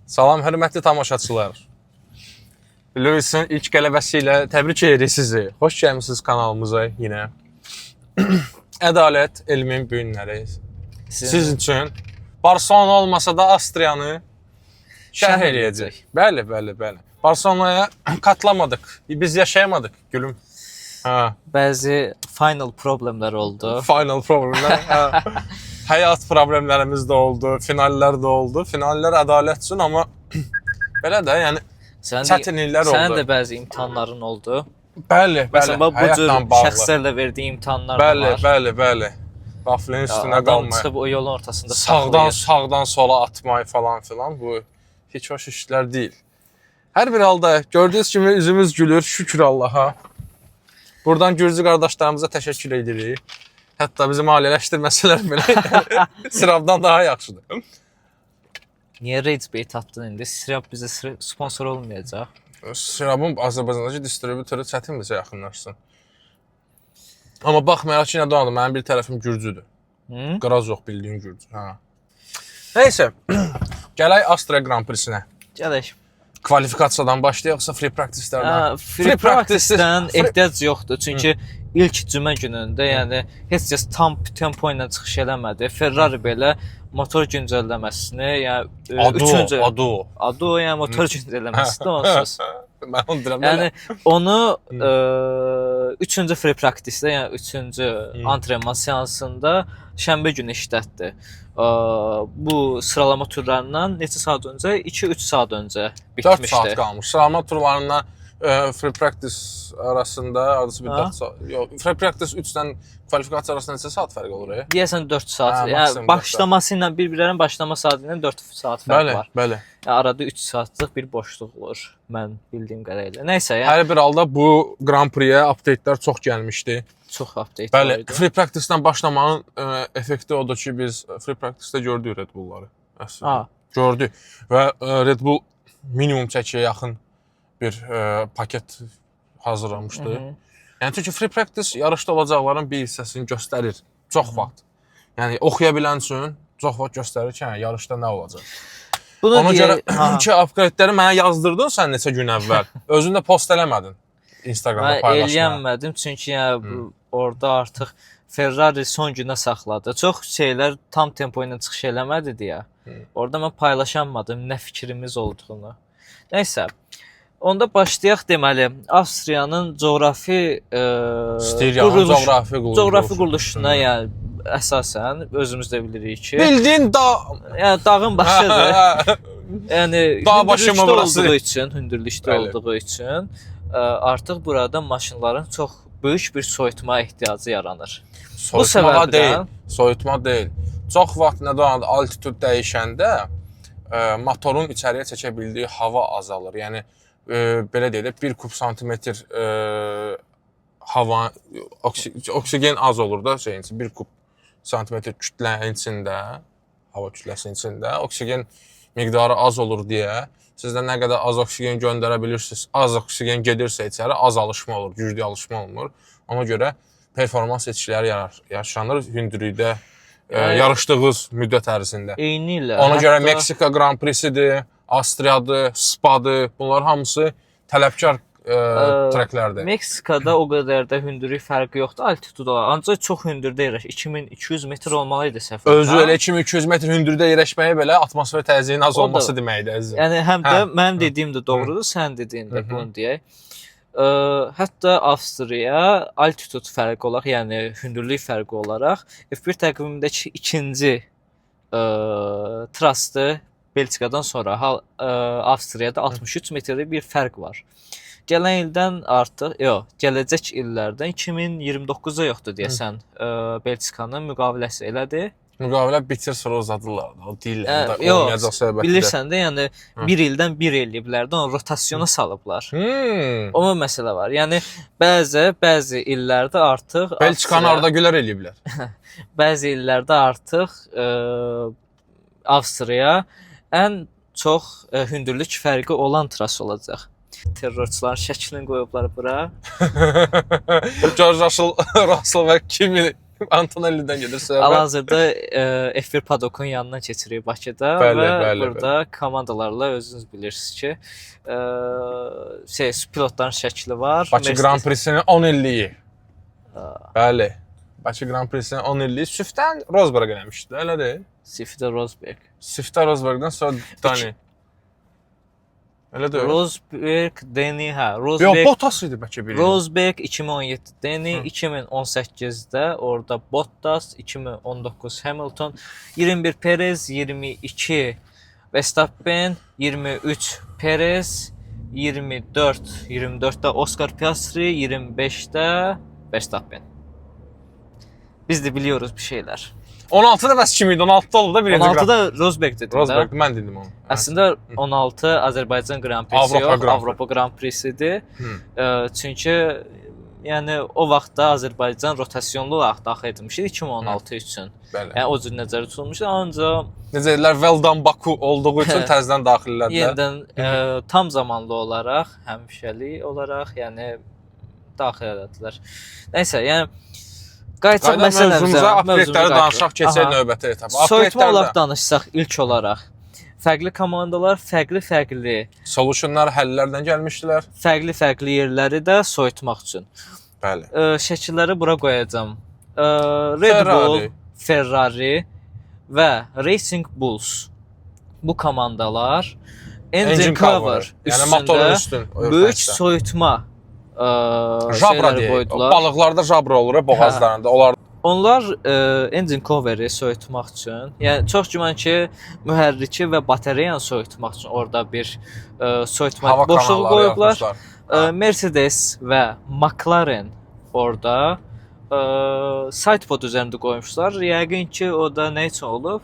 Salam, hörmətli tamaşaçılar. Lewisin ilk qələbəsi ilə təbrik edirik sizi. Xoş gəlmisiniz kanalımıza yenə. Ədalət, elmin büyünləri. Siz üçün Barcelona olmasa da Avstriyanı şərh eləyəcək. Bəli. Barcelonaya qatlamadık. Biz yaşayamadıq, gülüm. Bəzi final problemlər oldu. Final problemlər. Həyat problemlərimiz də oldu, finallər də oldu. Finallər ədalət üçün, amma belə də, yəni çətinliklər oldu. Sənin də bəzi imtahanların oldu. Bəli. Məsələn, bu cür şəxslərlə verdiyi imtahanlar da var. Bəli. Qafilin üstünə qalmaq. Çıxıb o yolun ortasında saxlayır. Sağdan sola atmaq falan filan, bu heç hoş işlər deyil. Hər bir halda gördüyünüz kimi üzümüz gülür, şükür Allaha. Buradan Gürcü qardaşlarımıza təşəkkür edirik. Hətta bizi maliyyələşdirməsələr belə Sirabdan daha yaxşıdır. Niyə Rage Bait atdın indi? Sirab bizə sponsor olmayacaq. Sirabın Azərbaycandakı distribütoru çətin bizə yaxınlaşsın. Amma baxmayaraq ki, nə doğandı, mənim bir tərəfim Gürcüdür. Qraz yox, bildiyin Gürcü. Neysə, gələk Avstriya Grand Prix-sinə. Gələk. Kvalifikasiyadan başlayaq, yoxsa free practice-lərdən? Free practice-dən ehtiyac yoxdur. Çünki ilk cümə günündə, yəni heç kəs tam tempo ilə çıxış eləmədi. Ferrari belə motor güncəlləməsini, yəni Ado, yəni motor güncəlləməsini onsuz. Mən onu deyirəm. Yəni onu 3-cü free practice-də, yəni 3-cü antrenman seansında şənbə günü işlətdi. Bu sıralama turlarından neçə saat öncə? 2-3 saat öncə bitmişdi. 4 saat qalmış. Sıralama turlarından free practice arasında arası bir 4 saat. Yox, free practice 3-dən kvalifikasiya arasında neçə saat fərq olur? Deyəsən 4 saat. Yəni başlaması ilə bir-birlərinin başlama saatı ilə 4 saat fərq var. Bəli. Yəni arada 3 saatlıq bir boşluq olur, mən bildiyim qədərilə. Nəysə, yəni hər bir halda bu Grand Prix-yə update-lər çox gəlmişdi. Çox update var idi. Bəli, free practice-dən başlamanın effekti odur ki, biz free practice-də gördük Red Bull-ları. Əslində. Gördük və Red Bull minimum çəkiyə yaxın bir paket hazırlamışdı. Yəni çünki free practice yarışda olacaqların bir hissəsini göstərir çox vaxt. Yəni oxuya bilən üçün çox vaxt göstərir ki, yarışda nə olacaq. Ona görə ki, upgrade-ləri mənə yazdırdın sən neçə gün əvvəl. Özün də post eləmədin Instagramda paylaşmaya. Mən eləyənmədim çünki orada artıq Ferrari son günə saxladı. Çox şeylər tam tempo ilə çıxış eləmədi deyə. Orada mən paylaşamadım nə fikrimiz olduğunu. Nəysə, onda başlayaq deməli. Avstriyanın coğrafi quruluşuna, yəni əsasən özümüz də bilirik ki, bildiyin yəni dağın başıdır. Yəni dağ başı mı burası? Hündürlükdə olduğu üçün artıq burada maşınların çox böyük bir soyutma ehtiyacı yaranır. Soyutma deyil. Çox vaxt nə də altitud dəyişəndə motorun içəriyə çəkə bildiyi hava azalır. Yəni belə deyək də 1 kub santimetr hava oksigen az olur da şeyin üçün 1 kub santimetr kütlənin içində, hava kütləsinin içində oksigen miqdarı az olur deyə sizdə nə qədər az oksigen göndərə bilirsiniz, az oksigen gedirsə içəri az alışma olur, güclü alışma olmur. Ona görə performans seçkiləri yaşanır hündürlükdə yarışdığınız müddət ərzində. Eynilə. Ona görə Meksika Grand Prix-sidir, Avstriyadır, Spadır, bunlar hamısı tələbkar treklərdir. Meksikada o qədər də hündürlük fərqi yoxdur, altitud olar. Ancaq çox hündürdə yerləşir. 2200 metr olmalıydı səhv. Özü elə 2200 metr hündürdə yerləşməyə belə atmosfer təzyiqinin az olması deməkdir əzizim. Yəni həm də mənim dediyim də doğrudur, sən dediyin də bunu deyək. Hətta Avstriya altitud fərqi olaraq, yəni hündürlük fərqi olaraq F1 təqvimindəki ikinci trastı Belçikadan sonra Avstriyada 63 metrlik bir fərq var. Gələn ildən artıq, gələcək illərdən 2029-a yoxdur deyəsən Belçikanın müqaviləsi elədir. Müqavilə bitir sonra uzadırlar. O deyirlər, olmayacaq səbəbdir. Bilirsən də, yəni bir ildən bir eləyiblər də, onu rotasyona salıblar. O məsələ var. Yəni bəzi illərdə artıq Belçikanı Arda Güler eləyiblər. Bəzi illərdə artıq Avstriya ən çox hündürlük fərqi olan tras olacaq. Terrorçuların şəklini qoyublar bura. George Russell və kimi Antonelli'dən gedir söhbət. Hal-hazırda F1 padokun yanından keçirik Bakıda Bəli, və bəli, burada komandalarla özünüz bilirsiniz ki, pilotların şəkli var. Bakı Grand Prix-sinin 10 illiyi. Bəli. Bakı Grand Prix-sinin 10 illiyi Swiftdən Rosberg eləmişdi, elə deyil? Swift'də Rosberg. Swiftdə Rosbergdən sonra Dani. Elə deyil? Rosberg, Deni, Yox, Rosberg. Bottas idi bəlkə biri. Rosberg 2017 Deni, 2018-də orada Bottas, 2019 Hamilton, 21 Perez, 22 Verstappen, 23 Perez, 24'də Oscar Piastri, 25'də Verstappen. Biz de biliyoruz bir şeyler. 16-da bəs kim idi? 16-da olub da birinci. 16'da Rosberg dedim Rosberg, də. mən dedim onu. Əslində 16 Azərbaycan Grand Prix-si yox, Avropa Grand Prix-sidir. Çünki yəni o vaxtda Azərbaycan rotasyonlu olaraq daxil edilmişdi 2016 üçün. Bəli. Yəni o cür nəzərdə tutulmuşdu. Ancaq necə deyirlər, well done Baku olduğu üçün təzədən daxil elədilər. yenidən tam zamanlı olaraq, həmişəlik olaraq, yəni daxil elədilər. Nəysə, yəni qayıtsaq məsələmizə, mövzumuza, upgrade-ləri danışaq, keçək növbəti etapa. Soyutma olaraq danışsaq ilk olaraq. Fərqli komandalar fərqli solutionlar, həllərdən gəlmişdilər. Fərqli yerləri də soyutmaq üçün. Bəli. Şəkilləri bura qoyacağam. Red Bull, Ferrari və Racing Bulls. Bu komandalar engine cover yəni motorun üstün böyük soyutma jabra qoydular. Balıqlarda jabra olur boğazlarında. Onlar engine cover-i soyutmaq üçün, yəni çox güman ki, mühərriki və batareyanı soyutmaq üçün orada bir soyutma boşluğu qoyublar. Mercedes və McLaren orada sidepod üzərində qoymuşlar. Yəqin ki, o da nə üçün olub?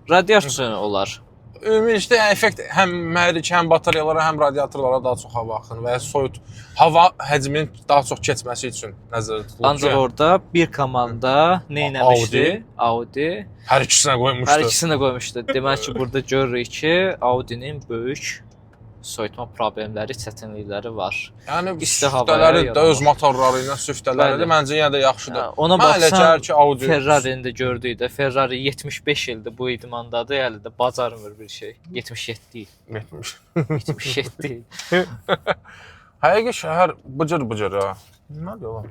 Radiasiya olar. Ümumilikdə effekt həm mühərrik, həm batareyalara, həm radiatorlara daha çox hava axını və ya soyut hava həcminin daha çox keçməsi üçün nəzərdə tutulur. Ancaq orada bir komanda nə etmişdi? Audi. Hər ikisinə qoymuşdu. Hər ikisinə qoymuşdu. Demək ki, burada görürük ki, Audi-nin böyük soyutma problemləri, çətinlikləri var. Yəni süftələri də öz motorları ilə süftələri də məncə yenə də yaxşıdır. Ona baxsan Ferrari-ni də gördük də. Ferrari 75 ildir bu idmandadır, hələ də bacarmır bir şey. 77 deyil. 77 deyil. Həqiqi şəhər bıcır ha. Nədir oğlum?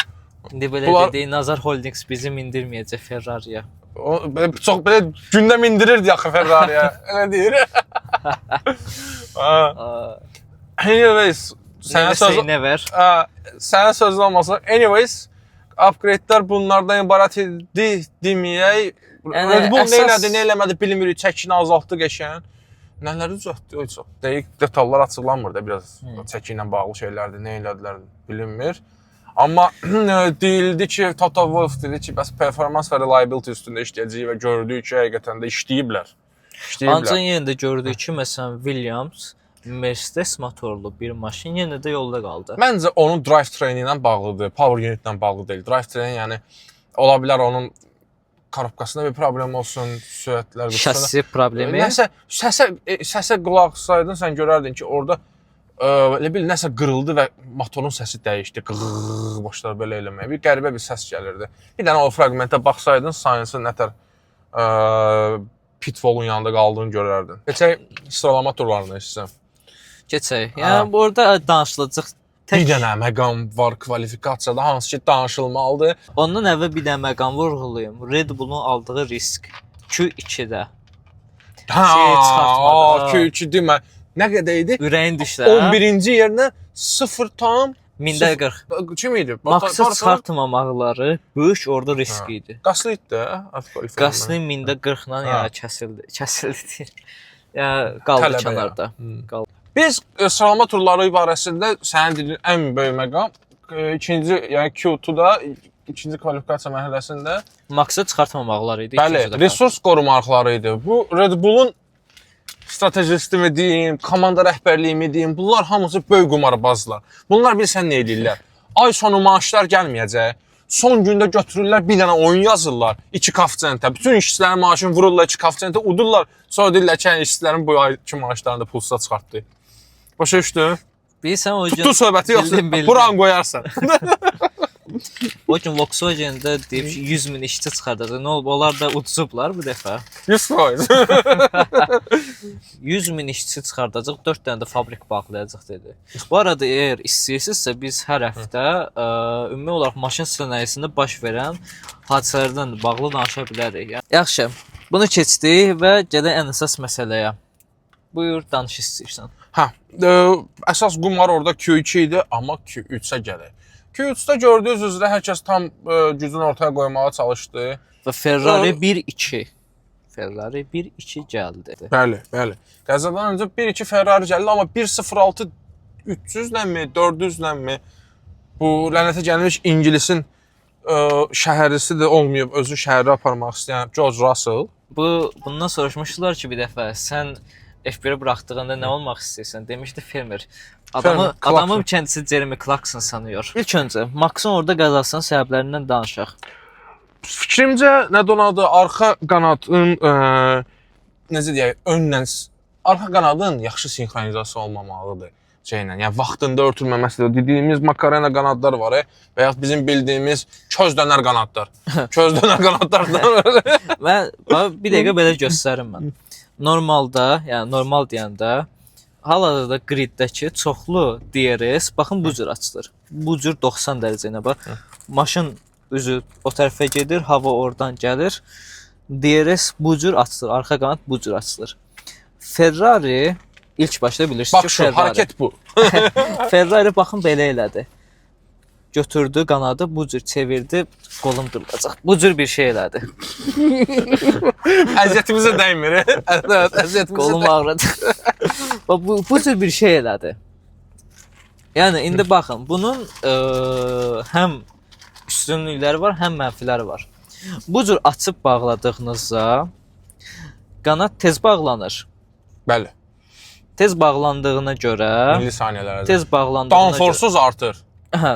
İndi belə dedik, Nazar Holdings bizi mindirməyəcək Ferrari-yə. Çox belə gündəm indirirdi axı Ferrari-yə. Elə deyir. Anyways, sənə söz olmasa, anyways, upgrade-lər bunlardan ibarət idi deməyək. Red Bull nə eləmədi bilmirik, çəkini azaltdı qəşən. Nələri düzəltdi? Çox dəqiq detallar açıqlanmır da, biraz çəki ilə bağlı şeylərdir, nə elədilər bilinmir. Amma deyildi ki, Toto Wolff dedi ki, bəs performans və reliability üstündə işləyəcək və gördük ki, həqiqətən də işləyiblər. Ancaq yenə də gördük ki, məsələn, Williams Mercedes motorlu bir maşın yenə də yolda qaldı. Məncə onun drivetrain ilə bağlıdır, power unit ilə bağlı deyil. Drivetrain yəni ola bilər onun korobkasında bir problem olsun, sürətlər qısa. Şassi problemi. Səsə qulaq assaydın, sən görərdin ki, orada elə bil nəsə qırıldı və motorun səsi dəyişdi. Qırrrr başladı belə eləməyə. Bir qəribə bir səs gəlirdi. Bir dənə o fraqmentə baxsaydın, Science-ın nətər pitfall'un yanında qaldığını görərdin. Keçək sıralama turlarına istəyirəm. Keçək. Yəni burada danışılacaq bir dənə məqam var kvalifikasiyada, hansı ki danışılmalıdır. Ondan əvvəl bir dənə məqam vurğulayım. Red Bull'un aldığı risk Q2-də. Q2 demə. Nə qədər idi? Ürəyin düşdü. 11-ci yerinə 0,40. Kim idi? Maksat çıxartmamaqları böyük orada risk idi. Qaslı idi də. Qaslı 1040-la ya kəsildi. Ya qaldı kənarda. Biz sıralama turları barəsində sənin dediyin ən böyük məqam ikinci, yəni Q2-da ikinci kvalifikasiya mərhələsində maksat çıxartmamaqları idi. Bəli, resurs qorumalıqları idi. Bu Red Bull'un stratejisti mi deyim, komanda rəhbərliyi mi deyim, bunlar hamısı böyük qumarbazlar. Bunlar bilsən nə edirlər? Ay sonu maaşlar gəlməyəcək. Son gündə götürürlər, bir dənə oyun yazırlar. 2 koeffisiyentə. Bütün işçilərin maaşını vururlar 2 koeffisiyentə, udurlar. Sonra deyirlər ki, işçilərin bu ayki maaşlarını da pulsuza çıxartdı. Başa düşdün? Bilirsən o gün tutdu söhbəti yoxsa buran qoyarsan. O gün Volkswagen-də deyib ki, 100 min işçi çıxardacaq. Nə olub? Onlar da udzublar bu dəfə. 100%. 100 min işçi çıxardacaq, 4 dənə də fabrik bağlayacaq dedi. Bu arada əgər istəyirsinizsə biz hər həftə ümumi olaraq maşın sənayesində baş verən hadisələrdən bağlı danışa bilərik. Yaxşı. Bunu keçdik və gələk ən əsas məsələyə. Buyur, danış istəyirsən. Hə, əsas qumar orada Q2 idi, amma Q3-ə gəlir. Q3-də gördüyünüz üzrə hər kəs tam gücünü ortaya qoymağa çalışdı. Və Ferrari 1-2. Ferrari 1-2 gəldi. Bəli, bəli. Qəzadan öncə 1-2 Ferrari gəldi, amma 1.06 300-lənmi, 400-lənmi bu lənətə gəlmiş İngilisin şəhərlisi də olmayıb, özü şəhərə aparmaq istəyən George Russell. Bundan soruşmuşdular ki, bir dəfə sən F1-i buraxdığında nə olmaq istəyirsən? Demişdi fermer. Adamın kəndisi Jeremy Clarkson sanıyor. İlk öncə Max'ın orada qəzasının səbəblərindən danışaq. Fikrimcə nədən adı arxa qanadın necə deyək, arxa qanadın yaxşı sinxronizasiya olmamalıdır şeylə. Yəni vaxtında örtülməməsidir. Dediyimiz makarena qanadlar var və ya bizim bildiyimiz köz dönər qanadlar. Köz dönər qanadlardan. Və bir dəqiqə belə göstərim mən. Normalda, yəni normal deyəndə hal-hazırda griddəki çoxlu DRS baxın bu cür açılır. Bu cür 90 dərəcə ilə bax. Maşın üzü o tərəfə gedir, hava oradan gəlir. DRS bu cür açılır, arxa qanad bu cür açılır. Ferrari ilk başda bilirsiniz ki, Ferrari. Bax şu hərəkət bu. Ferrari baxın belə elədi. Götürdü qanadı, bu cür çevirdi, qolum durulacaq. Bu cür bir şey elədi. Əziyyətimizə dəymir. Evet, əziyyətimizə qolum ağrıdı. bu cür bir şey elədi. Yəni indi baxın, bunun həm üstünlükləri var, həm mənfiləri var. Bu cür açıb bağladığınızda qanad tez bağlanır. Bəli. Tez bağlandığına görə milisaniyələrdə. Tez bağlandığına downforce-unuz artır. Hə.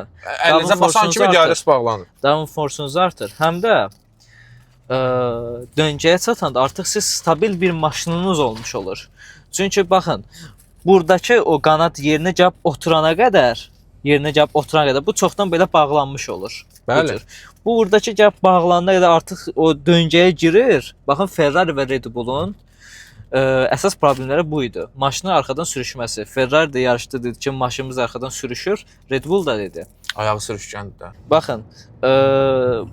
Əlinizə basan kimi DRS bağlanır. Downforce-unuz artır. Həm də döngəyə çatanda artıq siz stabil bir maşınınız olmuş olur. Çünki baxın, buradakı o qanad yerinə gəlib oturana qədər, bu çoxdan belə bağlanmış olur. Bəli. Bu buradakı gəlib bağlanana qədər artıq o döngəyə girir. Baxın Ferrari və Red Bull'un əsas problemləri bu idi. Maşının arxadan sürüşməsi. Ferrari də yarışda dedi ki, maşınımız arxadan sürüşür. Red Bull da dedi. Ayağı sürüşkəndir də. Baxın,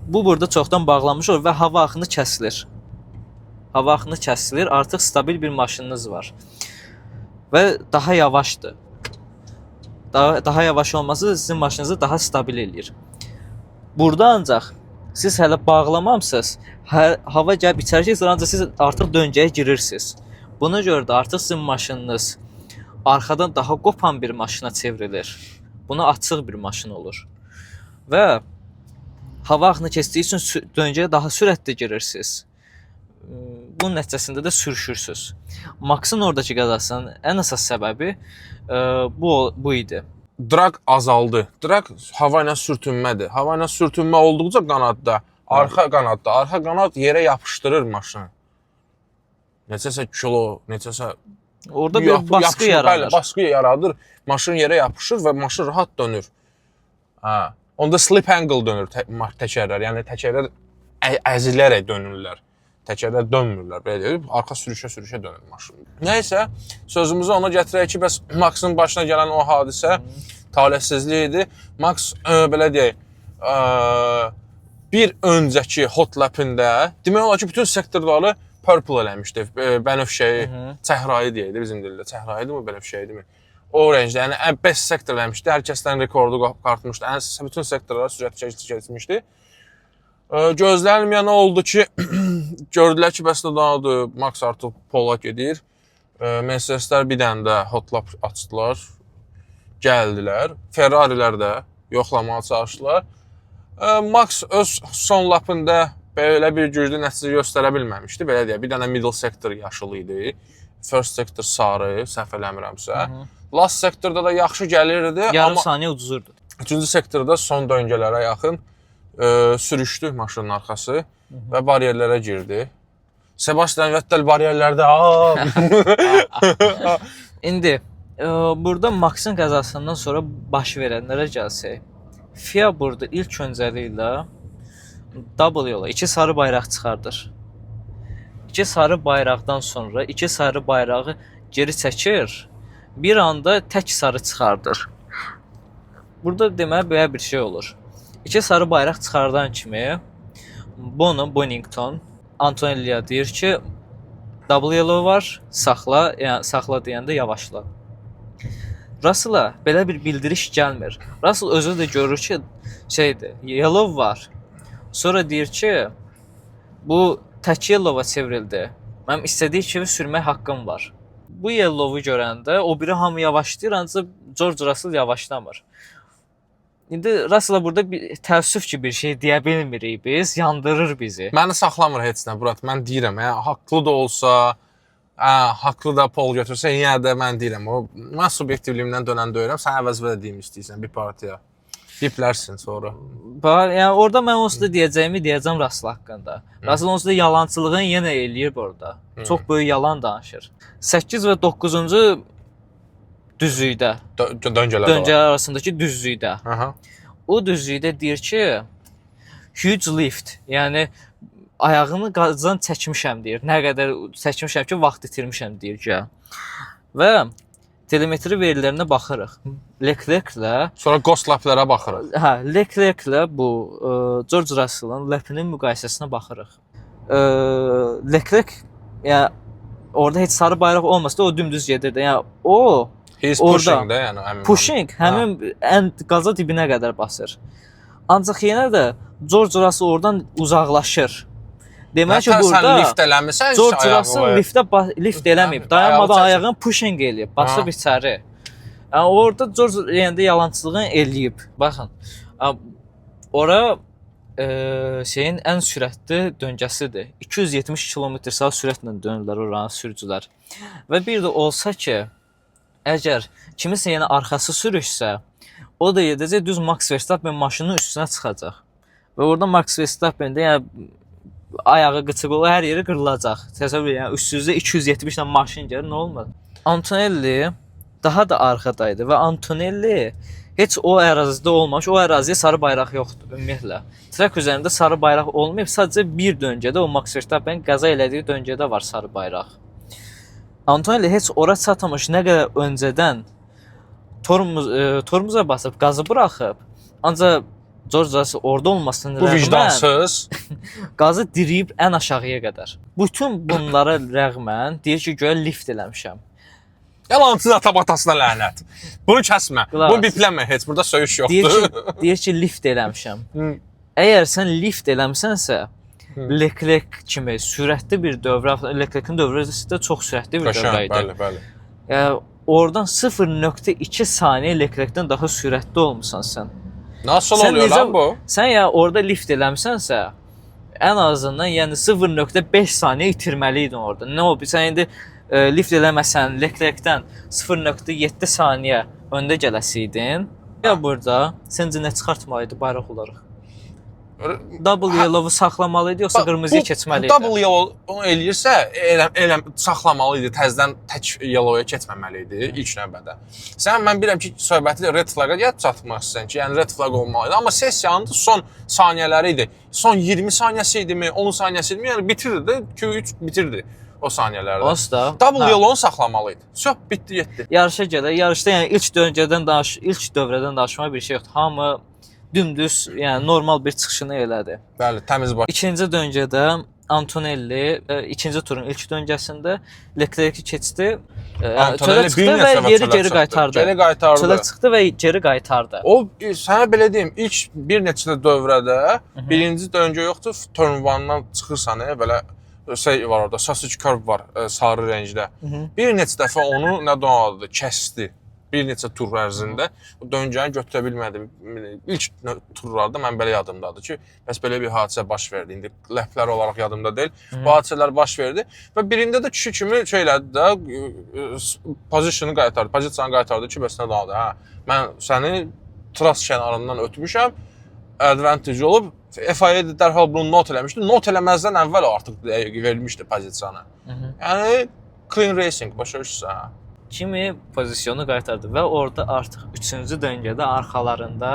bu burada çoxdan bağlanmış olur və hava axını kəsilir. Hava axını kəsilir, artıq stabil bir maşınınız var. Və daha yavaşdır. Daha yavaş olması sizin maşınınızı daha stabil eləyir. Burada ancaq siz hələ bağlamamısınız. Hava gəlib içəri keçir, ancaq siz artıq döngəyə girirsiniz. Buna görə də artıq sizin maşınınız arxadan daha qopan bir maşına çevrilir. Buna açıq bir maşın olur. Və hava axını keçdiyi üçün döngəyə daha sürətli girirsiniz. Bunun nəticəsində də sürüşürsüz. Max'ın oradakı qəzasının ən əsas səbəbi bu idi. Drag azaldı. Drag hava ilə sürtünmədir. Hava ilə sürtünmə olduqca qanadda, arxa qanad yerə yapışdırır maşını. Neçəsə kilo, neçəsə orada bir baskı yaradır. Bəli, baskı yaradır. Maşın yerə yapışır və maşın rahat dönür. Ha. Onda slip angle dönür təkərlər. Yəni təkərlər əzilərək dönürlər. Təkərlər dönmürlər. Belə deyək, arxa sürüşə dönür maşın. Nəysə, sözümüzü ona gətirək ki, bəs Max'ın başına gələn o hadisə talihsizlik idi. Max belə deyək, bir öncəki hot lap-ində demək olar ki, bütün sektorları purple eləmişdi. Bənövşəyi, çəhrayı deyək də bizim dildə. Çəhrayı mı, bənövşəyi mi? O rəngdə, yəni best sektor eləmişdi. Hər kəsdən rekordu qartmışdı. Bütün sektorlara sürət keçmişdi. Gözlənilməyən oldu ki, gördülər ki, bəs nədir, Max artıq pola gedir. Mercedeslər bir dənə də hot lap açdılar, gəldilər. Ferrarilər də yoxlamağa çalışdılar. Max öz son lapında belə bir güclü nəticə göstərə bilməmişdi. Belə deyək, bir dənə middle sector yaşıl idi. First sector sarı, səhv eləmirəmsə. Last sectorda da yaxşı gəlirdi. Yarım saniyə uduzurdu. Üçüncü sektorda son döngələrə yaxın sürüşdü maşının arxası və bariyerlərə girdi. Sebastian Vettel bariyerlərdə İndi burada Max'ın qəzasından sonra baş verənlərə gəlsək. FIA burada ilk öncəliklə double yola 2 sarı bayraq çıxardır. 2 sarı bayraqdan sonra 2 sarı bayrağı geri çəkir. Bir anda tək sarı çıxardır. Burada deməli belə bir şey olur. 2 sarı bayraq çıxardan kimi Bonington Antonelli'yə deyir ki, double yellow var, saxla, yəni saxla deyəndə yavaşla. Russell-a belə bir bildiriş gəlmir. Russell özü də görür ki, şeydir, yellow var. Sonra deyir ki, bu tək yellowa çevrildi. Mənim istədiyi kimi sürmək haqqım var. Bu yellowu görəndə o biri hamı yavaşlayır, ancaq George Russell yavaşlamır. İndi Russell burada bir təəssüf ki, bir şey deyə bilmirik biz, yandırır bizi. Məni saxlamır heç nə, Burat. Mən deyirəm, haqlı da olsa, haqlı da pol götürsə, yenə də mən deyirəm. Mən subyektivliyimdən dönən deyirəm, sən əvəzlə də deyim istəyirsən bir partiya. Diplərsin sonra. Yəni orada mən onsuz da deyəcəm Russell haqqında. Russell onsuz da yalançılığını yenə eləyir burada. Çox böyük yalan danışır. 8 və 9-cu düzlükdə, döngələr arasındakı düzlükdə. O düzlükdə deyir ki, huge lift, yəni ayağını qazdan çəkmişəm deyir. Nə qədər çəkmişəm ki, vaxt itirmişəm deyir ki. Və telemetri verilərinə baxırıq. Leclerc-lə sonra ghost laplara baxırıq. Hə, Leclerc-lə bu George Russell-ın ləpinin müqayisəsinə baxırıq. Leclerc yəni orada heç sarı bayraq olmasa da o dümdüz gedirdi. Yəni o pushing də, yəni həmin. Pushing həmin ən qaza dibinə qədər basır. Ancaq yenə də George Russell oradan uzaqlaşır. Demək ki, burada lift eləmirsən, George Russell lift eləməyib. Dayanmadan ayağını pushing eləyib, basıb içəri. Yəni orada George yəni yalançılığını eləyib. Baxın. Ora şeyin ən sürətli döngəsidir. 270 km/s sürətlə dönürlər oranın sürücülər. Və bir də olsa ki, əgər kimisə yenə arxası sürüşsə, o da gedəcək düz Max Verstappen maşının üstünə çıxacaq. Və orada Max Verstappen də yəni ayağı qıçıq olur, hər yeri qırılacaq. Təsəvvür yəni üstünüzdə 270 ilə maşın gəlir, nə olmaz? Antonelli daha da arxadaydı və Antonelli heç o ərazidə olmamış, o əraziyə sarı bayraq yoxdur ümumiyyətlə. Trak üzərində sarı bayraq olmayıb, sadəcə bir döngədə o Max Verstappen qəza elədiyi döngədə var sarı bayraq. Antonelli heç ora çatmamış, nə qədər öncədən tormuza basıb, qazı buraxıb. Ancaq George Russell orada olmasına rəğmən bu vicdansız qazı diriyib ən aşağıya qədər. Bütün bunlara rəğmən deyir ki, göyə lift eləmişəm. Yalancı ata-batasına lənət. Bunu kəsmə. Bunu bipləmə heç. Burada söyüş yoxdur. Deyir ki, lift eləmişəm. Əgər sən lift eləmisənsə, Leclerc kimi sürətli bir dövrə, Leclerc'in dövrəsi də çox sürətli bir dövrə idi. Bəli, bəli. Yəni oradan 0.2 saniyə Leclerc'dən daha sürətli olmusan sən. Nasıl oluyor lan bu? Sən ya orada lift eləmisənsə, ən azından yəni 0.5 saniyə itirməli idin orada. Nə oldu? Sən indi lift eləməsən, Leclerc'dən 0.7 saniyə öndə gələsiydin. Ya burada səncə nə çıxartmalıydı bayraq olaraq? Double yellow-u saxlamalı idi, yoxsa qırmızıya keçməli idi? Double yellow onu eləyirsə, saxlamalı idi, təzədən tək yellow-ya keçməməli idi ilk növbədə. Mən bilirəm ki, söhbəti red flag-a gətirib çatmaq istəyirsən ki, yəni red flag olmalı idi. Amma sessiyanın son saniyələri idi. Son 20 saniyəsi idimi, 10 saniyəsi idimi, yəni bitirdi də, Q3 bitirdi o saniyələrdə. Onsuz da. Double yellow-u saxlamalı idi. Söh, bitdi, getdi. Yarışa gələ, yarışda yəni ilk dövrədən danışmağa bir şey yoxdur. Hamı dümdüz, yəni normal bir çıxışını elədi. Bəli, təmiz baş. İkinci döngədə Antonelli ikinci turun ilk döngəsində Leclerc-i keçdi. Çölə çıxdı və geri qaytardı. Çölə çıxdı və geri qaytardı. O sənə belə deyim, ilk bir neçə dövrədə birinci döngə yoxdur, turn 1-dan çıxırsan, belə şey var orada, sausage curve var sarı rəngdə. Bir neçə dəfə onu nə adı kəsdi. Bir neçə tur ərzində döngəni götürə bilmədim. İlk turlarda mən belə yadımdadır ki, bəs belə bir hadisə baş verdi. İndi ləplər olaraq yadımda deyil. Bu hadisələr baş verdi və birində də kişi kimi şey elədi də, pozisiyanı qaytardı ki, bəs nə daldı? Hə, mən səni tras kənarından ötmüşəm, advantage olub, FIA dərhal bunu not eləmişdi. Not eləməzdən əvvəl artıq verilmişdi pozisiyanı. Yəni, clean racing, başa düşürsən, hə. Kimi pozisyonu qaytardı və orada artıq 3-cü döngədə arxalarında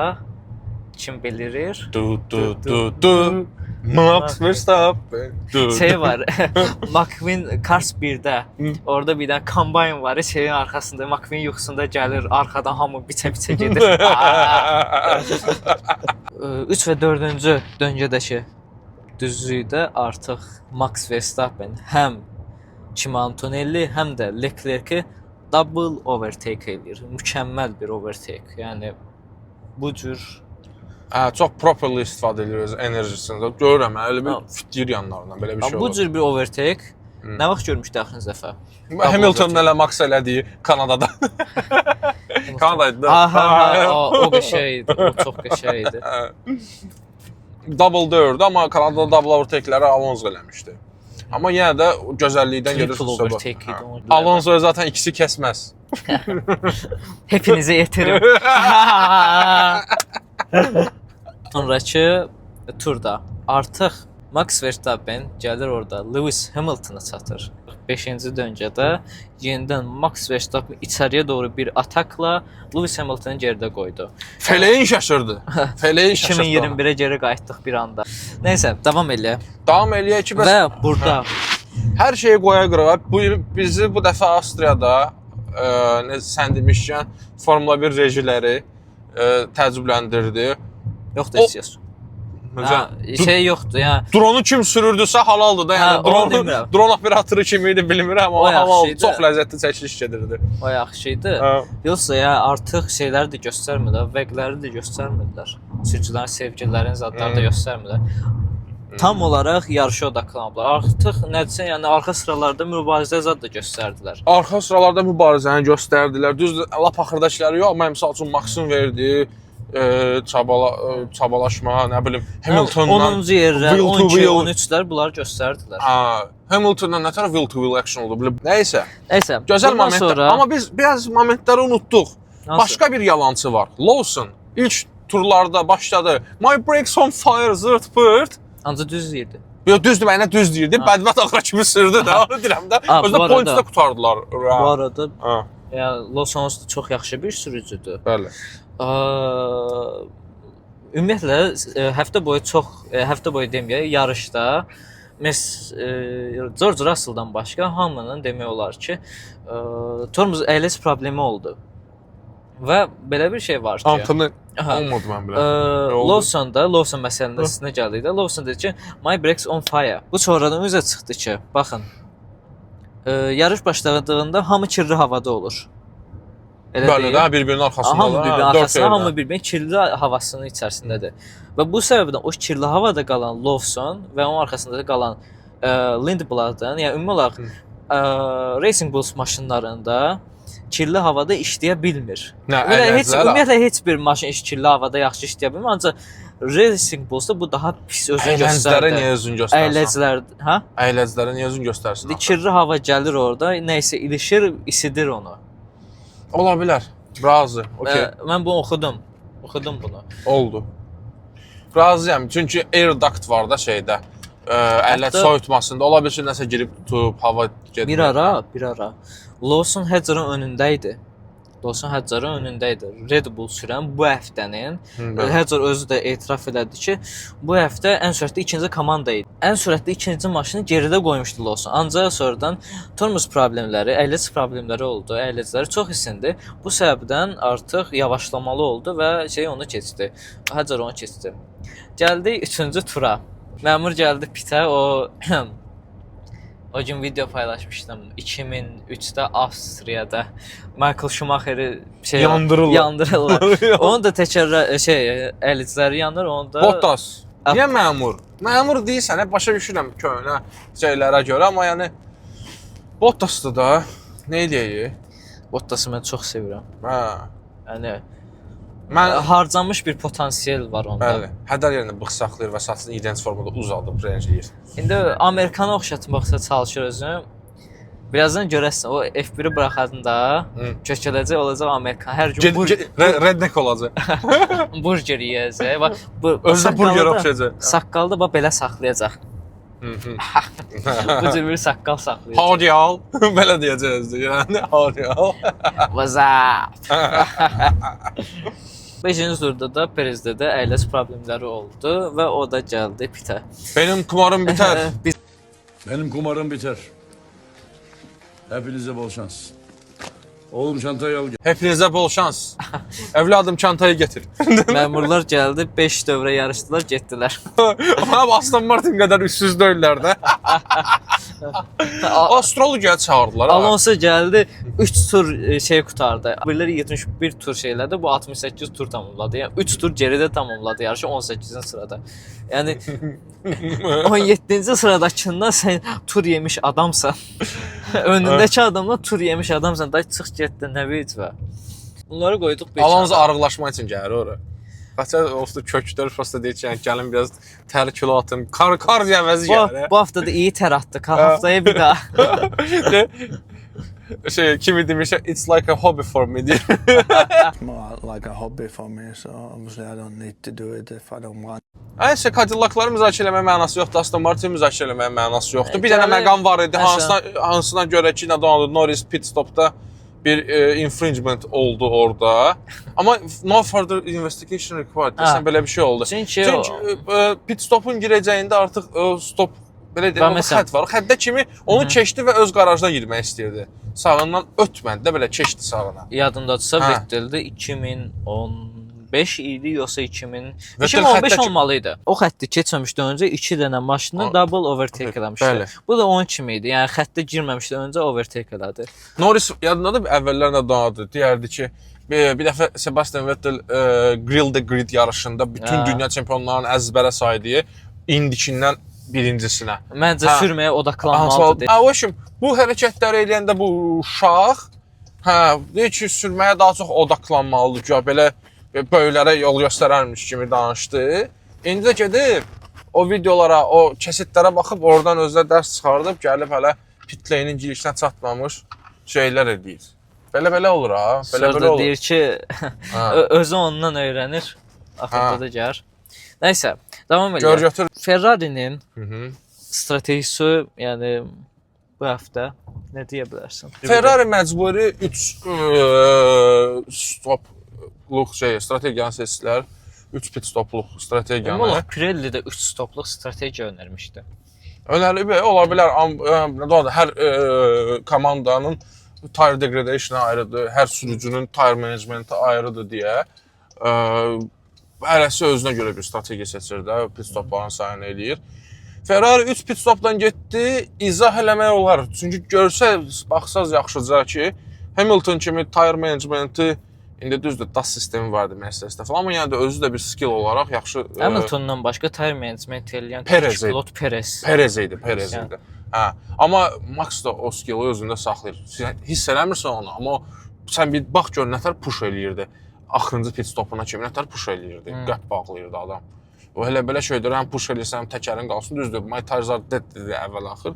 kim bilir? Du. Max Verstappen. Şey var. McQueen Cars 1-də. Orada bir dənə kombayn var. Şeyin arxasında McQueen yuxusunda gəlir, arxadan hamı biçə-biçə gedir. 3 və 4-cü döngədəki düzlükdə artıq Max Verstappen həm Kimi Antonelli, həm də Leclerc-i double overtake edir. Mükəmməl bir overtake. Yəni bu cür çox properly istifadə edir öz enerjisində. Görürəm, elə bir fitliyir yanlarından, belə bir şey olur. Bu cür bir overtake nə vaxt görmüşdük axırıncı dəfə? Hamilton'un elə Max elədiyi Kanadada. Kanadaydı. O qəşəng idi, o çox qəşəng idi. Double dördü, amma Kanadada double overtake'ləri Alonso eləmişdi. Amma yenə də gözəllikdən Triple gedir. overtake idi. Alonso'ya zaten ikisi kəsməz. Hepinize yeterim. Sonrakı turda artıq Max Verstappen gəlir orada Lewis Hamilton'a çatır. 5-ci döngədə yenidən Max Verstappen içəriyə doğru bir atakla Lewis Hamilton'ı geridə qoydu. Feleğin şaşırdı. Feleğin şaşırdı. 2021-ə geri qayıtdıq bir anda. Nəysə, davam eləyək. Davam eləyək ki, və burada hər şeyi qoya qırağa bizi bu dəfə Avstriyada sən demişkən Formula 1 rejiləri təəccübləndirdi. Yoxdur heç yox. Şey yoxdur, yəni dronu kim sürürdüsə halaldır da, yəni dron operatoru kim idi bilmirəm, amma hava çox ləzzətli çəkiliş gedirdi. O yaxşı idi. Yoxsa ya artıq şeyləri də göstərmirlər, vəqləri də göstərmirlər. Sürücülərin sevgililərin zadları da göstərmirlər. Tam olaraq yarışa odaklanıblar. Artıq nədirsə, yəni arxa sıralarda mübarizə zad da göstərdilər. Arxa sıralarda mübarizəni göstərdilər. Düzdür, lap axırdakıları yox, mən məsəl üçün Max'ın verdiyi çabalaşma, nə bilim, Hamilton'dan 10-cu yerlər, 12, 13-lər bunları göstərdilər. Hamilton'dan nə tərəf wheel to wheel action oldu? Nəysə. Nəysə. Gözəl momentlər. Amma biz biraz momentləri unutduq. Başqa bir yalançı var. Lawson ilk turlarda başladı. My brakes on fire, zırt pırt. Ancaq düz deyirdi. Yox, düzdür, mənə düz deyirdi. Bədbəxt axıra kimi sürdü də, onu deyirəm də. Özdə pointdə qutardılar. Bu arada, yəni Lawson çox yaxşı bir sürücüdür. Bəli. Ümumiyyətlə həftə boyu deməyək, yarışda George Russell'dan başqa hamının demək olar ki, tormoz əyləc problemi oldu. Və belə bir şey var ki, Antony olmadı mən biləm. Lawson məsələsinə gəldikdə, Lawson dedi ki, my brakes on fire. Bu sonradan üzə çıxdı ki, baxın, yarış başladığında hamı kirli havada olur. Bəli də, bir-birinin arxasında. Hamı bir-birinin arxasında, hamı bir-birinin kirli havasının içərisindədir. Və bu səbəbdən o kirli havada qalan Lawson və onun arxasında qalan Lindblad'ın, yəni ümumi olaraq Racing Bulls maşınlarında kirli havada işləyə bilmir. Ümumiyyətlə heç bir maşın kirli havada yaxşı işləyə bilmir, ancaq Racing Bullsda bu daha pis özünü göstərdi. Əyləclərə niyə özünü göstərsin? Əyləclər, hə? Əyləclərə niyə özünü göstərsin? Kirli hava gəlir orada, nəysə ilişir, isidir onu. Ola bilər. Razı. Okay. Mən bunu oxudum. Oxudum bunu. Oldu. Razıyam. Çünki air duct var da şeydə. Əlləc soyutmasında ola bilsin nəsə girib tutub hava gedir. Bir ara Lawson Hadjar'ın önündə idi. Red Bull sürən bu həftənin Hadjar özü də etiraf elədi ki, bu həftə ən sürətli ikinci komanda idi. Ən sürətli ikinci maşını geridə qoymuşdu Lawson. Ancaq sonradan tormoz problemləri, əyləc problemləri oldu. Əyləcləri çox isindi. Bu səbəbdən artıq yavaşlamalı oldu və onu keçdi. Hadjar onu keçdi. Gəldi 3-cü tura. Məmur gəldi pitə, o gün video paylaşmışdım. 2003-də Avstriyada Michael Schumacher'i yandırırlar. Onun da ələcləri yanır, onu da Bottas. Niyə məmur? Məmur deyirsən, başa düşürəm köhnə şeylərə görə, amma yəni Bottas'dır da. Nə edəyik? Bottas'ı mən çox sevirəm. Yəni harcanmış bir potansiyel var onda. Bəli. Hədər yerində bığ saxlayır və saçını iyrənc formada uzadıb rəncləyir. İndi Amerikanı oxşatmaqsa çalışır özünü. Birazdan görəsən, o F1-i buraxanda kökələcək olacaq Amerikan. Hər gün redneck olacaq. Burger yeyəcək. Özdə burger oxşayacaq. Saqqalı da belə saxlayacaq. Bu cür bir saqqal saxlayacaq. Howdy all. Belə deyəcəkdir. Yəni howdy all. What's up? 5-ci turda da Perezdə də əyləc problemləri oldu və o da gəldi pitə. Benim kumarım biter. Benim kumarım biter. Hepinize bol şans. Oğlum çantayı al gel. Hepinize bol şans. Evladım çantayı getir. Məmurlar gəldi, 5 dövrə yarışdılar, getdilər. Ama Aston Martin kadar üstsüz değiller de. Astrologiya çağırdılar. Alonso gəldi, 3 tur şey qutardı. Biriləri 71 tur şeylədi, bu 68 tur tamamladı. Yəni 3 tur geridə tamamladı yarışı 18-ci sırada. Yəni 17-ci sıradakından sən tur yemiş adamsan. Önündəki adamdan tur yemiş adamsan. Da çıx getdi, nə vecvə. Bunları qoyduq bir Alonso arıqlaşma için gəlir ora. Qaça olsun kökdür, prosta deyir ki, yəni, gəlin biraz təri kilo atın. Kar yəməzi gəlir. Bu hafta da iyi tər atdı. Haftaya bir daha. Kimi demiş, it's like a hobby for me deyir. More like a hobby for me, so obviously I don't need to do it if I don't want. Ayşə, Cadillac'ları müzakirə eləməyə mənası yoxdur, Aston Martin müzakirə eləməyə mənası yoxdur. Bir dənə Gəlir, məqam var idi, məsələn. hansına görə ki, Norris pit stopda bir infringement oldu orada. Amma no further investigation required. Desən belə bir şey oldu. Çünki pit stopun girəcəyində artıq stop belə deyim, məsələn, xətt var. O xəttə kimi onu keçdi və öz qarajına girmək istəyirdi. Sağından ötmədi də belə keçdi sağına. yadındadırsa Hə. Vettel'də 2015 idi yoxsa 2000 Vettel 2015 xəttə- olmalı idi. O xətti keçməmişdən öncə 2 dənə maşını double overtake eləmişdi. Bəli. Bu da onun kimi idi. Yəni xəttə girməmişdən öncə overtake elədi. Norris yadındadır əvvəllər nə danadı. Deyərdi ki, bir dəfə Sebastian Vettel Grill the Grid yarışında bütün Hə. dünya çempionlarının əzbərə saydığı indikindən birincisinə. Məncə Hə. sürməyə odaqlanmalıdır. Bu hərəkətləri eləyəndə bu uşaq, deyir ki, sürməyə daha çox odaqlanmalıdır ki, belə böyüklərə yol göstərərmiş kimi danışdı. İndi də gedib o videolara, o kəsetlərə baxıb oradan özünə dərs çıxardıb, gəlib hələ pit lane'in girişinə çatmamış şeylər edir. Belə olur ha, belə Sonra olur. deyir ki, Hə. özü ondan öyrənir. Axırda da gəlir. Nəysə, davam Gör edək. götür. Ferrari'nin Hı-hı. stratejisi, yəni bu həftə nə deyə bilərsən? Ferrari məcburi 3 stopluq strategiyanı seçdilər. 3 pit stopluq strategiyanı. Amma Pirelli də 3 stopluq strategiya önermişdi. Önəli ola bilər. Hər komandanın tire degradation ayrıdır, hər sürücünün tire managementi ayrıdır deyə hərəsi özünə görə bir strategiya seçir də, pit stopların sayını eləyir. Ferrari 3 pit stopdan getdi, izah eləmək olar. Çünki görsə, baxsaz yaxşıca ki, Hamilton kimi tire managementi indi düzdür, DAS sistemi vardı Mercedes-də falan, amma yəni də özü də bir skill olaraq yaxşı. Hamiltondan başqa tire management eləyən Perez pilot Perez. Perez idi. Hə, amma Max da o skilli özündə saxlayır. Hiss eləmirsən onu, amma sən bir bax gör nətər push eləyirdi. Axırıncı pit stopuna kimi nətər push eləyirdi, qət bağlayırdı adam. O elə belə şeydir, həm push eləyirsən, həm təkərin qalsın, düzdür. My tires are dead dedi əvvəl axır.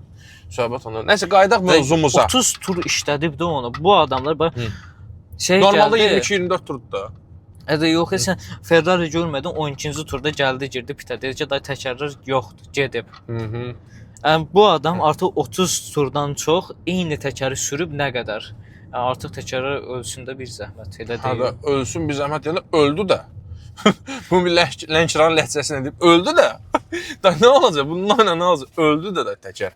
Söhbət ondan. Nəsə qayıdaq mövzumuza. 30 tur işlədib də onu. Bu adamlar bax şey Normalda gəldi. 22-24 turdur da. Ədə yox, sən Ferrari görmədin 12-ci turda gəldi, girdi pitə. Dedi ki, day təkərlər yoxdur, gedib. Mhm. Yəni bu adam artıq 30 turdan çox eyni təkəri sürüb nə qədər? Yəni artıq təkərlər ölsün də bir zəhmət, elə Hə deyil. də ölsün bir zəhmət deyəndə öldü də. Bu bir Lənkəran ləhcəsini deyib öldü də. Da nə olacaq? Bunlarla nə olacaq? Öldü də təkər.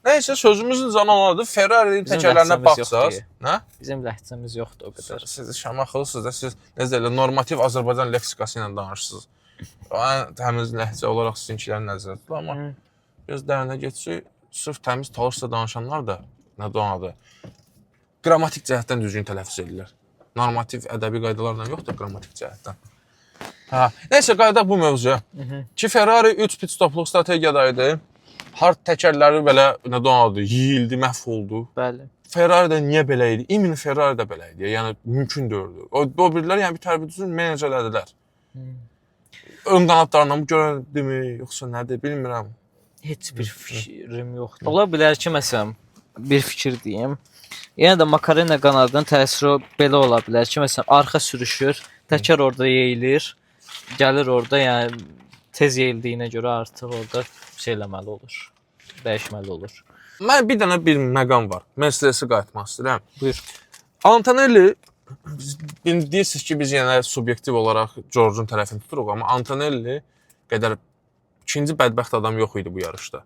Nəysə sözümüzün canı Ferrari'nin Bizim təkərlərinə ləhcəmiz baxsaz, yoxdur. nə? Bizim ləhcəmiz yoxdur o qədər. Siz şamaxılısınız da siz necə elə normativ Azərbaycan leksikası ilə danışırsınız. Ən təmiz ləhcə olaraq sizinkiləri nəzərdə tutulur, amma biraz dərinə getsək, sırf təmiz talışsa danışanlar da nə donadı? Qrammatik cəhətdən düzgün tələffüz edirlər. Normativ ədəbi qaydalarla yoxdur qrammatik cəhətdən. Hə, nəysə qayıdaq bu mövzuya. Ki Ferrari 3 pit stopluq strategiyadaydı. Hard təkərləri belə nə donadı, yeyildi, məhv oldu. Bəli. Ferrari də niyə belə idi? İmin Ferrari də belə idi. Yəni mümkün deyildi. O birlər yəni bir tərbiyyəçini menecer elədilər. Ön qanadlarından bu göründümü, yoxsa nədir, bilmirəm. Heç bir fikrim yoxdur. Ola bilər ki, məsələn, bir fikir deyim. Yenə də Makarena qanadının təsiri belə ola bilər ki, məsələn, arxa sürüşür, təkər orada yeyilir, gəlir orada, yəni tez yeyildiyinə görə artıq orada şey eləməli olur, dəyişməli olur. Mən bir dənə bir məqam var. Mercedes-ə qayıtmaq istəyirəm. Buyur. Antonelli deyirsiniz ki, biz yenə subyektiv olaraq George'un tərəfini tuturuq, amma Antonelli qədər ikinci bədbəxt adam yox idi bu yarışda.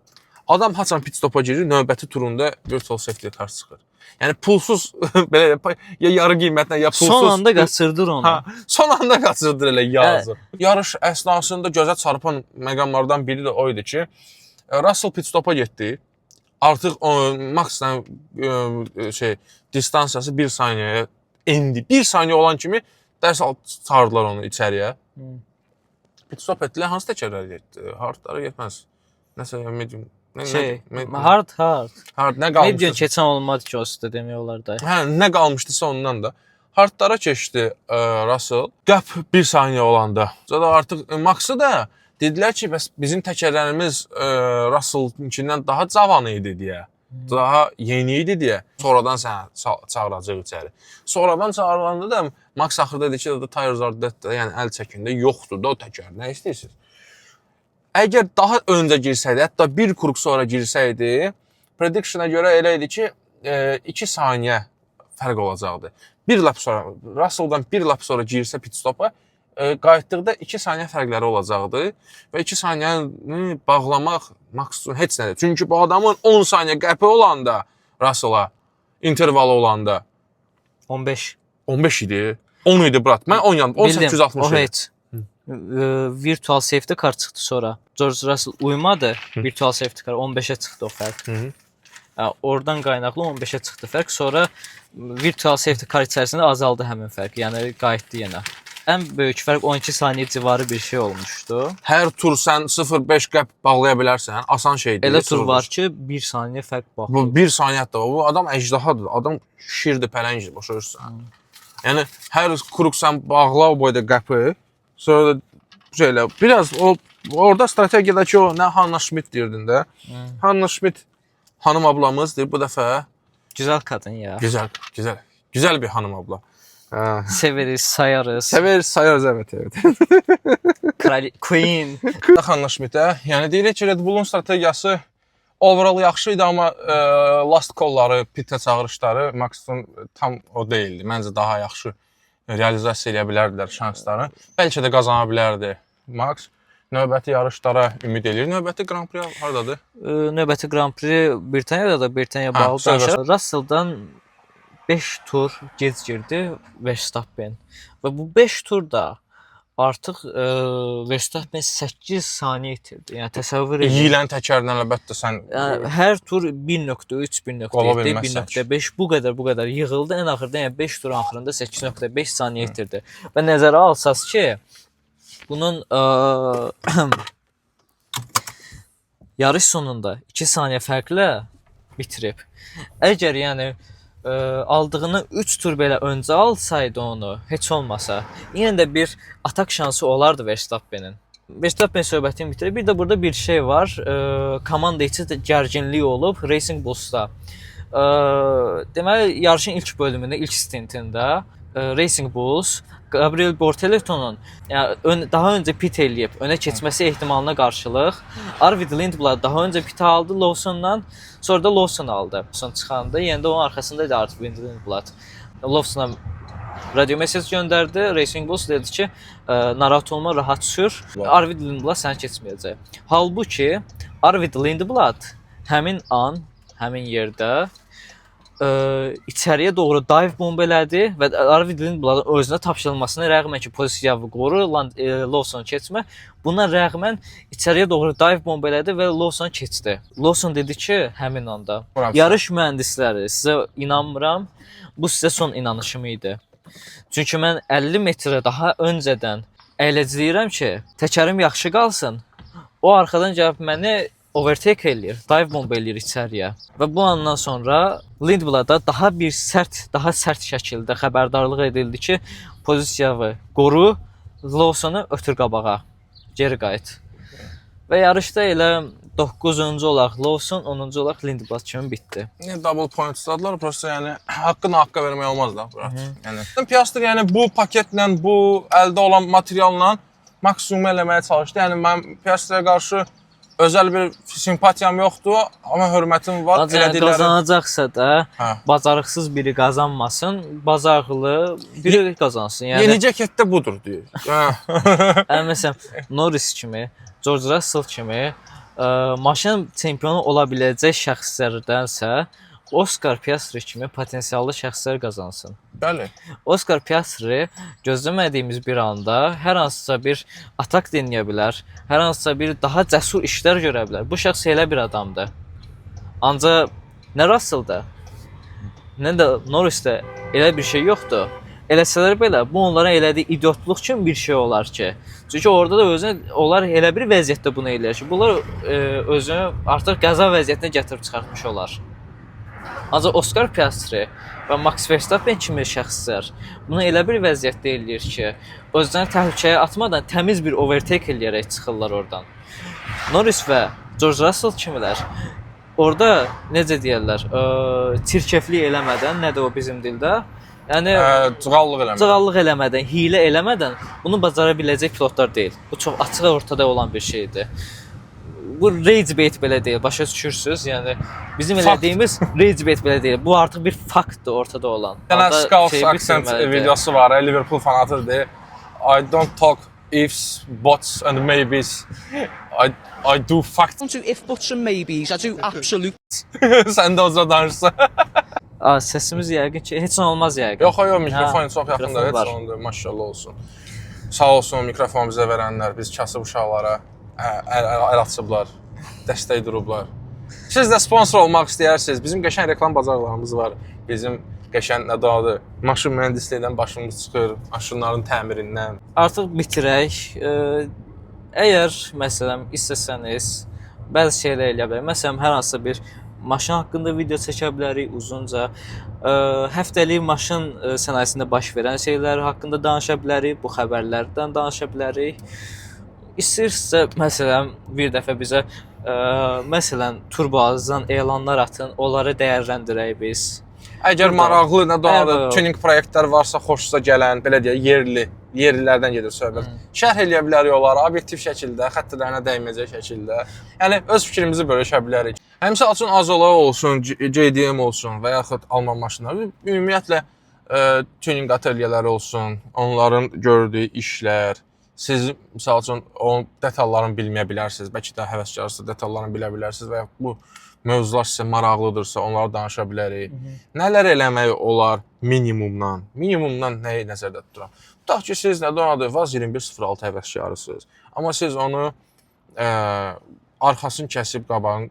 Adam haçan pit stopa girir, növbəti turunda virtual safety car çıxır. Yəni pulsuz belə ya yarı qiymətlə ya pulsuz. Son anda qaçırdır onu. Ha, son anda qaçırdır elə yazı. Yarış əsnasında gözə çarpan məqamlardan biri də o idi ki, Russell pit stopa getdi. Artıq maksimum distansiyası 1 saniyəyə endi. 1 saniyə olan kimi dərs çağırdılar onu içəriyə. Pit stop etdilər. Hansı təkərlər getdi? Hardlara getməz. Nəsə medium. Hard. Hard nə qalmışdı? Medium keçən olmadı ki, o üstə demək olar da. Hə, nə qalmışdısa ondan da. Hardlara keçdi Russell. Qəp 1 saniyə olanda. Sonra artıq Max'ı da dedilər ki, bəs bizim təkərlərimiz Russell'ınkindən daha cavan idi deyə. Daha yeni idi deyə. Sonradan sənə çağıracaq içəri. Sonradan çağırılanda da Max axırda dedi ki, tires are dead, yəni əl çəkində yoxdur da o təkər. Nə istəyirsiniz? Əgər daha öncə girsəydi, hətta bir kruq sonra girsəydi, prediction'a görə elə idi ki, 2 saniyə fərq olacaqdı. Bir lap sonra, Russell'dan bir lap sonra girsə pit stopa, qayıtdıqda 2 saniyə fərqləri olacaqdı və 2 saniyəni bağlamaq maksimum heç nədir. Çünki bu adamın 10 saniyə qəpi olanda, Russell'a, intervalı olanda 15 idi. 10 idi, brat. Mən 10 yandım. 1860 idi. O heç. Virtual safety car çıxdı sonra. George Russell uymadı. Virtual safety car 15'e çıxdı o fərq. Oradan qaynaqlı 15'e çıxdı fərq. Sonra virtual safety car içərisində azaldı həmin fərq. Yəni qayıtdı yenə. Ən böyük fərq 12 saniyə civarı bir şey olmuşdu. Hər tur sən 0.5 qəp bağlaya bilərsən. Asan şeydir. Elə tur var ki, 1 saniyə fərq baxır. Bu 1 saniyə də var. Bu adam əcdahadır. Adam şirdir, pələngdir, başa düşürsən. Yəni hər kruq sən bağla o boyda qəpi. Sonra şeylə biraz orada strategiyadakı o nə Hannah Schmidt deyirdin də. Hannah Schmidt hanım ablamızdır bu dəfə. Güzel kadın ya. Güzel bir hanım abla. Severiz, sayarız. Sayarız evet. Queen. Hannah Schmidt-ə. Yəni deyirik ki, Red Bull'un strategiyası overall yaxşı idi, amma last call-ları, pitə çağırışları maksimum tam o deyildi. Məncə daha yaxşı realizasiya edə bilərdilər şansları. Bəlkə də qazana bilərdi Max. Növbəti yarışlara ümid edir. Növbəti Grand Prix hardadır? Növbəti Grand Prix Britaniyada da Britaniya bağlı danışır. Russell'dan 5 tur gec girdi Verstappen. Və bu 5 turda artıq Verstappen 8 saniyə itirdi. Yəni təsəvvür edin. Yiyilən təkərdən əlbəttə sən hər tur 1.3, 1.7, 1.5 bu qədər yığıldı. Ən axırda yəni 5 tur axırında 8.5 saniyə itirdi. Və nəzərə alsaz ki, bunun yarış sonunda 2 saniyə fərqlə bitirib. Əgər yəni aldığını 3 tur belə öncə alsaydı onu, heç olmasa, yenə də bir atak şansı olardı Verstappen'in. Verstappen söhbətini bitirir. Bir də burada bir şey var. Komanda içi gərginlik olub Racing Bulls'da. Deməli, yarışın ilk bölümündə, ilk stintində Racing Bulls Gabriel Bortoletonun yəni daha öncə pit eləyib önə keçməsi ehtimalına qarşılıq Arvid Lindblad daha öncə pit aldı Lawson'dan, sonra da Lawson aldı. Lawson çıxanda yenə də onun arxasındaydı Arvid Lindblad. Lawson'a radio mesaj göndərdi. Racing Bulls dedi ki, narahat olma, rahat sür. Arvid Lindblad səni keçməyəcək. Halbuki Arvid Lindblad həmin an, həmin yerdə içəriyə doğru dive bomb elədi və Arvid Lindbladın özünə tapşırılmasına rəğmən ki, pozisiyanı qoru, Lawson keçmə. Buna rəğmən içəriyə doğru dive bomb elədi və Lawson keçdi. Lawson dedi ki, həmin anda yarış mühəndisləri, sizə inanmıram, bu sizə son inanışım idi. Çünki mən 50 metrə daha öncədən əyləcəyirəm ki, təkərim yaxşı qalsın. O arxadan gəlib məni overtake eləyir, dive bomb eləyir içəriyə. Və bu andan sonra Lindblad'a daha sərt şəkildə xəbərdarlıq edildi ki, pozisiyanı qoru, Lawson'u ötür qabağa, geri qayıt. Və yarışda elə 9-cu olaq Lawson, 10-cu olaq Lindblad kimi bitdi. Double point istədilər, prosta yəni haqqını haqqa vermək olmaz da, brat. Yəni Piastri yəni bu paketlə, bu əldə olan materialla maksimum eləməyə çalışdı. Yəni mən Piastriyə qarşı özəl bir simpatiyam yoxdur, amma hörmətim var. Ancaq qazanacaqsa da Hə. bacarıqsız biri qazanmasın, bacarıqlı biri qazansın. Yəni Yenicə kətdə budur deyir. məsələn Norris kimi, George Russell kimi maşın çempionu ola biləcək şəxslərdənsə Oscar Piastri kimi potensiallı şəxslər qazansın. Bəli. Oscar Piastri gözləmədiyimiz bir anda hər hansısa bir atak deneyə bilər, hər hansısa bir daha cəsur işlər görə bilər. Bu şəxs elə bir adamdır. Ancaq nə Russell-da, nə də Norris-də elə bir şey yoxdur. Eləsələr belə, bu onlara elədiyi idiotluq kimi bir şey olar ki. Çünki orada da onlar elə bir vəziyyətdə bunu eləyir ki, bunlar özünü artıq qəza vəziyyətinə gətirib çıxartmış olar. Ancaq Oscar Piastri və Max Verstappen kimi şəxslər bunu elə bir vəziyyətdə eləyir ki, özlərini təhlükəyə atmadan təmiz bir overtake eləyərək çıxırlar oradan. Norris və George Russell kimilər orada necə deyirlər, çirkeflik eləmədən, nə də o bizim dildə, yəni cığallıq eləmədən, hiylə eləmədən bunu bacara biləcək pilotlar deyil. Bu çox açıq ortada olan bir şeydir. Bu rage bait belə deyil, başa düşürsüz? Yəni bizim elədiyimiz rage bait belə deyil. Bu artıq bir faktdır ortada olan. Yəni Skulls accent videosu var, Liverpool fanatıdır. I don't talk ifs, buts and maybes. I do fact. To if buts and maybes, I do absolute. Sən də o danışsan. Səsimiz yəqin ki, heç nə olmaz yəqin. Yox, mikrofon çox yaxındır, heç var. ondur, maşallah olsun. Sağ olsun mikrofonu bizə verənlər, biz kasıb uşaqlara əl açıblar, dəstək durublar. Siz də sponsor olmaq istəyirsiniz, bizim qəşəng reklam bacarıqlarımız var. Bizim qəşəng nə dadı, maşın mühəndisliyindən başımız çıxır, maşınların təmirindən. Artıq bitirək. Əgər məsələn istəsəniz, bəzi şeylər eləyə bilərik. Məsələn, hər hansısa bir maşın haqqında video çəkə bilərik uzunca. Həftəlik maşın sənayesində baş verən şeylər haqqında danışa bilərik, bu xəbərlərdən danışa bilərik. İstəyirsinizsə, məsələn, bir dəfə bizə məsələn Turboazdan elanlar atın, onları dəyərləndirək biz. Əgər maraqlı nə dadı, tuning proyektlər varsa, xoşunuza gələn, belə deyək, yerlilərdən gedir söhbət. Şərh eləyə bilərik onları obyektiv şəkildə, xəttlərinə dəyməyəcək şəkildə. Yəni öz fikrimizi bölüşə bilərik. Həmçinin üçün Azola olsun, JDM olsun və yaxud Alman maşınları, ümumiyyətlə tuning ateliyeləri olsun, onların gördüyü işlər, siz məsəl üçün o detallarını bilməyə bilərsiniz, bəlkə də həvəskarsa detallarını bilə bilərsiniz və yaxud bu mövzular sizə maraqlıdırsa, onları danışa bilərik. Nələr eləmək olar minimumdan? Minimumdan nəyi nəzərdə tuturam? Tutaq ki, siz nədən adı VAZ 2106 həvəskarısınız. Amma siz onu arxasını kəsib, qabağın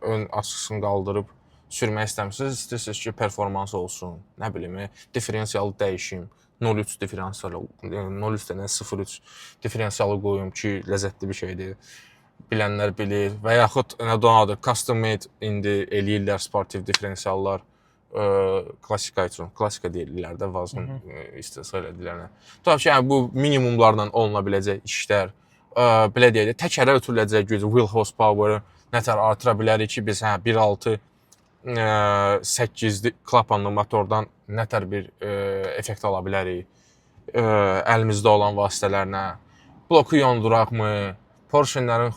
ön açısını qaldırıb sürmək istəmirsiniz. İstəyirsiniz ki, performansı olsun, nə bilim, diferensiyalı dəyişim, 0.3 diferensiyalı, 0.3 diferensiyalı qoyum ki, ləzzətli bir şeydir. Bilənlər bilir və yaxud nədən adı custom made indi eləyirlər sportiv diferensiallar klassika üçün, klassika deyirlər də vazın istehsal edilərinə. Tutaq ki, yəni bu minimumlarla oluna biləcək işlər, belə deyək, təkərə ötürüləcək gücü, wheel horsepower-ı nətər artıra bilərik ki, biz 1.6 8 klapanlı motordan nətər bir effekt ala bilərik əlimizdə olan vasitələrlə. Bloku yonduraqmı? Porşenlərin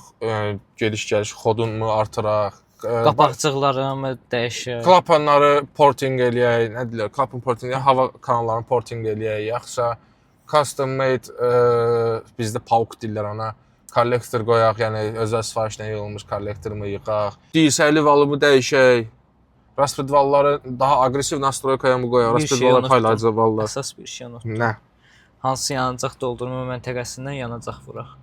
gediş-gəliş xodunu artıraq, qapaqcıqlarını dəyişək, klapanları porting eləyək, nə deyirlər, klapan porting, hava kanallarını porting eləyək, yaxsa custom made bizdə pauk deyirlər ona, kollektor qoyaq, yəni özəl sifarişlə yığılmış kollektorumu yığaq, DSL valımı dəyişək, raspedvalları daha agresiv nastroykaya mı qoyaq, raspedvallar paylayıcı vallar. Əsas bir şey unuttum. Nə? Hansı yanacaq doldurma məntəqəsindən yanacaq vuraq.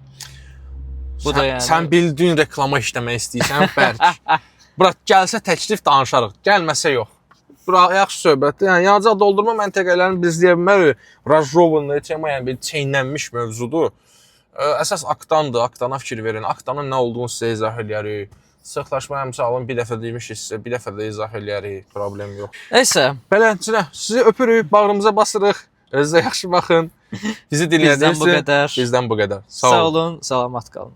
Bu da yəni Sən bildiyin reklama işləmək istəyirsən, bərk. Bura gəlsə təklif danışarıq, gəlməsə yox. Bura yaxşı söhbətdir. Yəni yanacaq doldurma məntəqələrini biz deyə bilmərik. Rajovanlı tema, yəni bir çeynənmiş mövzudur. Əsas aktandır, aktana fikir verin. Aktanın nə olduğunu sizə izah eləyərik. Sıxlaşma əmsalını bir dəfə demişiksə, bir dəfə də izah eləyərik, problem yox. Nəysə, Beləncə, sizi öpürük, bağrımıza basırıq. Özünüzə yaxşı baxın. Bizi dinlədiyiniz üçün bizdən bu qədər. Sağ olun, salamat qalın.